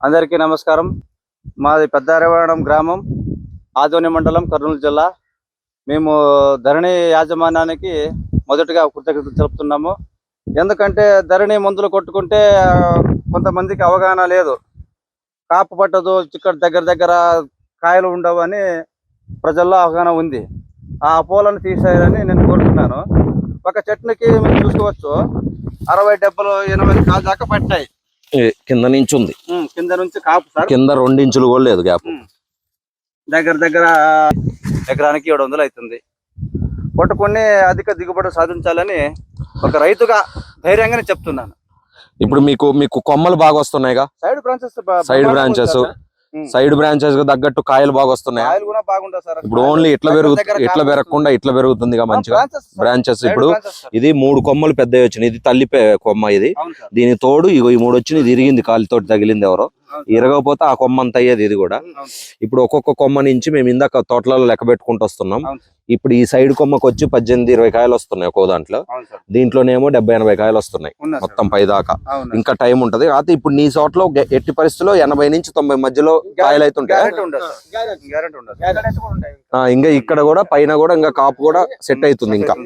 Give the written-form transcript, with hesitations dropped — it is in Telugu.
అందరికీ నమస్కారం. మాది పెద్దారవాడం గ్రామం, ఆదోని మండలం, కర్నూలు జిల్లా. మేము ధరణి యాజమాన్యానికి మొదటగా కృతజ్ఞతలు తెలుపుతున్నాము. ఎందుకంటే ధరణి మందులు కొట్టుకుంటే కొంతమందికి అవగాహన లేదు, కాపు పట్టదు, ఇక్కడ దగ్గర దగ్గర కాయలు ఉండవు అని ప్రజల్లో అవగాహన ఉంది. ఆ అపోలను తీసేయాలని నేను కోరుతున్నాను. ఒక చెట్టుకి మీరు చూసుకోవచ్చు 60, 70, 80 కాలు దాకా పట్టాయి. కింద నుంచి ఉంది, కింద నుంచి కాపు సార్, కింద 2 ఇంచులు కూడా లేదు గ్యాప్. దగ్గర దగ్గర ఎకరానికి 700 అవుతుంది. కొట్టుకుని అధిక దిగుబడి సాధించాలని ఒక రైతుగా ధైర్యంగానే చెప్తున్నాను. ఇప్పుడు మీకు కొమ్మలు బాగా వస్తున్నాయిగా, సైడ్ బ్రాంచెస్ తగ్గట్టు కాయలు బాగా వస్తున్నాయి. ఇప్పుడు ఓన్లీ ఇట్లా పెరగకుండా ఇట్లా పెరుగుతుందిగా మంచిగా బ్రాంచెస్. ఇప్పుడు ఇది 3 కొమ్మలు పెద్దవి వచ్చినాయి. ఇది తల్లి కొమ్మ, ఇది దీని తోడు ఈ 3 వచ్చినాయి. ఇది ఇరిగింది, కాలితోటి తగిలింది ఎవరో, ఇరగకపోతే ఆ కొమ్మ అంత అయ్యేది. ఇది కూడా ఇప్పుడు ఒక్కొక్క కొమ్మ నుంచి మేము ఇందాక తోటలలో లెక్క పెట్టుకుంటూ వస్తున్నాం. ఇప్పుడు ఈ సైడ్ కొమ్మకు వచ్చి 18-20 కాయలు వస్తున్నాయి ఒక్కో దాంట్లో. దీంట్లోనేమో 70-80 కాయలు వస్తున్నాయి మొత్తం పైదాకా. ఇంకా టైం ఉంటది. అయితే ఇప్పుడు నీ చోట్ల ఎట్టి పరిస్థితుల్లో 80 నుంచి 90 మధ్యలో కాయలు అవుతుంటాయి. ఇంకా ఇక్కడ కూడా పైన కూడా ఇంకా కాపు కూడా సెట్ అవుతుంది ఇంకా.